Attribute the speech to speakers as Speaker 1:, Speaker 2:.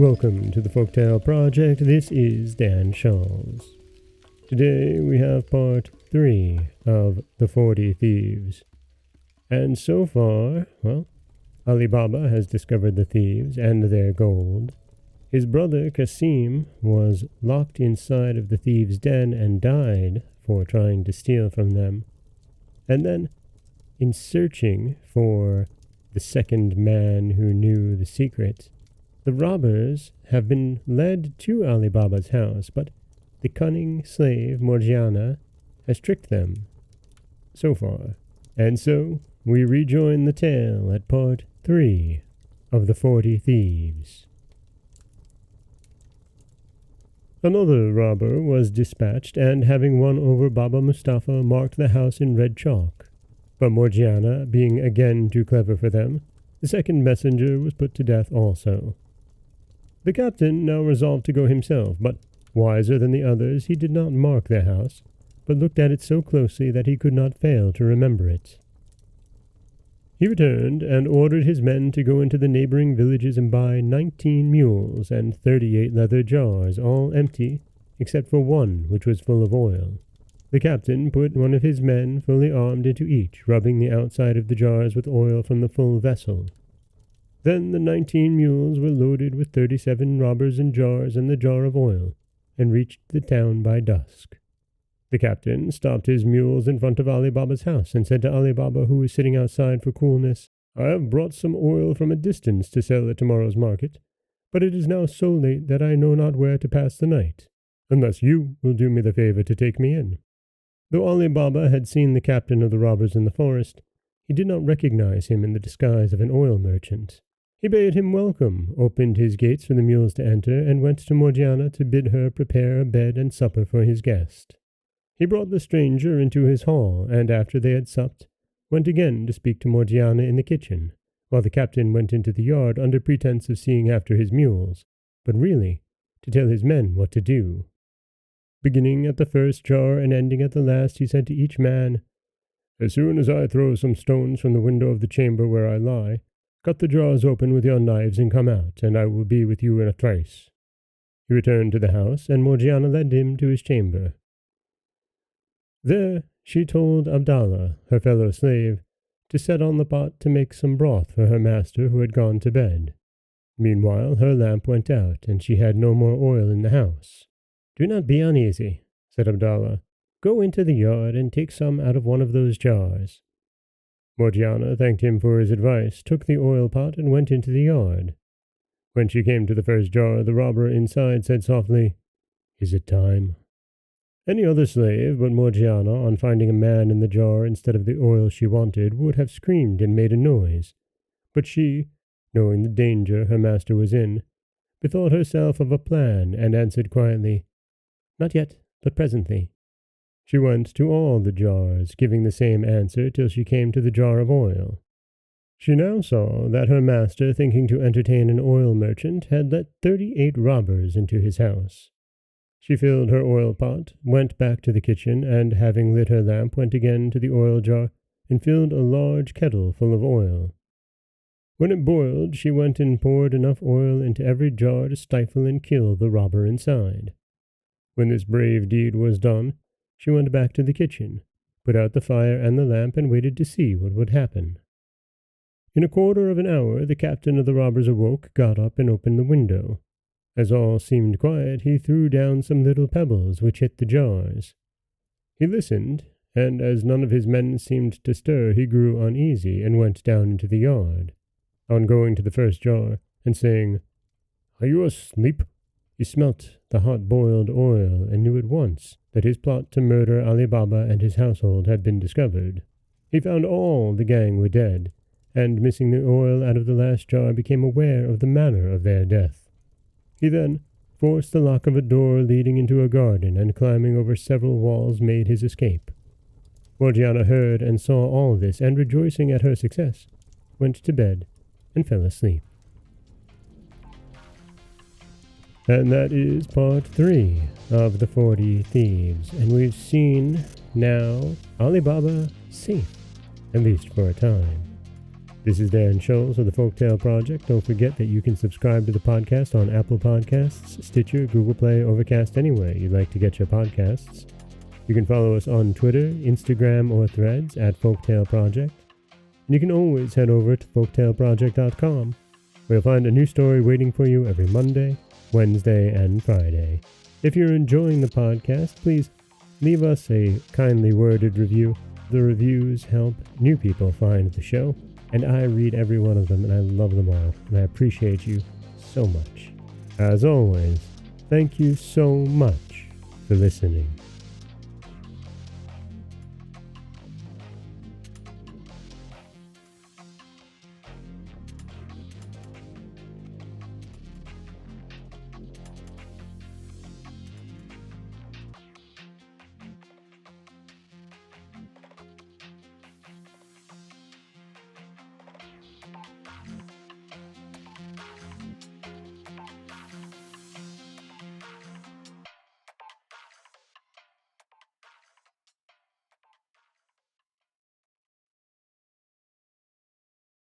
Speaker 1: Welcome to the Folktale Project. This is Dan Scholz. Today we have part 3 of the 40 Thieves. And so far, Ali Baba has discovered the thieves and their gold. His brother Kasim was locked inside of the thieves' den and died for trying to steal from them. And then, in searching for the second man who knew the secret, the robbers have been led to Ali Baba's house, but the cunning slave Morgiana has tricked them so far. And so, we rejoin the tale at part 3 of the 40 Thieves. Another robber was dispatched, and having won over Baba Mustafa, marked the house in red chalk. But Morgiana, being again too clever for them, the second messenger was put to death also. The captain now resolved to go himself, but wiser than the others, he did not mark the house, but looked at it so closely that he could not fail to remember it. He returned and ordered his men to go into the neighboring villages and buy 19 mules and 38 leather jars, all empty, except for one which was full of oil. The captain put one of his men fully armed into each, rubbing the outside of the jars with oil from the full vessel. Then the 19 mules were loaded with 37 robbers and jars and the jar of oil, and reached the town by dusk. The captain stopped his mules in front of Ali Baba's house and said to Ali Baba, who was sitting outside for coolness, "I have brought some oil from a distance to sell at tomorrow's market, but it is now so late that I know not where to pass the night, unless you will do me the favor to take me in." Though Ali Baba had seen the captain of the robbers in the forest, he did not recognize him in the disguise of an oil merchant. He bade him welcome, opened his gates for the mules to enter, and went to Morgiana to bid her prepare a bed and supper for his guest. He brought the stranger into his hall, and after they had supped, went again to speak to Morgiana in the kitchen, while the captain went into the yard under pretense of seeing after his mules, but really to tell his men what to do. Beginning at the first jar and ending at the last, he said to each man, "As soon as I throw some stones from the window of the chamber where I lie, cut the jars open with your knives and come out, and I will be with you in a trice." He returned to the house, and Morgiana led him to his chamber. There she told Abdallah, her fellow slave, to set on the pot to make some broth for her master who had gone to bed. Meanwhile her lamp went out, and she had no more oil in the house. "Do not be uneasy," said Abdallah. "Go into the yard and take some out of one of those jars." Morgiana thanked him for his advice, took the oil pot, and went into the yard. When she came to the first jar, the robber inside said softly, "Is it time?" Any other slave but Morgiana, on finding a man in the jar instead of the oil she wanted, would have screamed and made a noise. But she, knowing the danger her master was in, bethought herself of a plan, and answered quietly, "Not yet, but presently." She went to all the jars, giving the same answer till she came to the jar of oil. She now saw that her master, thinking to entertain an oil merchant, had let 38 robbers into his house. She filled her oil pot, went back to the kitchen, and having lit her lamp, went again to the oil jar, and filled a large kettle full of oil. When it boiled, she went and poured enough oil into every jar to stifle and kill the robber inside. When this brave deed was done, she went back to the kitchen, put out the fire and the lamp, and waited to see what would happen. In a quarter of an hour, the captain of the robbers awoke, got up, and opened the window. As all seemed quiet, he threw down some little pebbles which hit the jars. He listened, and as none of his men seemed to stir, he grew uneasy, and went down into the yard. On going to the first jar, and saying, "Are you asleep?" he smelt the hot-boiled oil, and knew at once that his plot to murder Ali Baba and his household had been discovered. He found all the gang were dead, and missing the oil out of the last jar, became aware of the manner of their death. He then forced the lock of a door leading into a garden, and climbing over several walls made his escape. Morgiana heard and saw all this, and rejoicing at her success, went to bed and fell asleep. And that is part 3 of the 40 Thieves, and we've seen now Ali Baba safe, at least for a time. This is Dan Scholz of the Folktale Project. Don't forget that you can subscribe to the podcast on Apple Podcasts, Stitcher, Google Play, Overcast, anywhere you'd like to get your podcasts. You can follow us on Twitter, Instagram, or Threads at Folktale Project. And you can always head over to folktaleproject.com, where you'll find a new story waiting for you every Monday, Wednesday, and Friday. If you're enjoying the podcast, please leave us a kindly worded review. The reviews help new people find the show, and I read every one of them, and I love them all, and I appreciate you so much. As always, thank you so much for listening.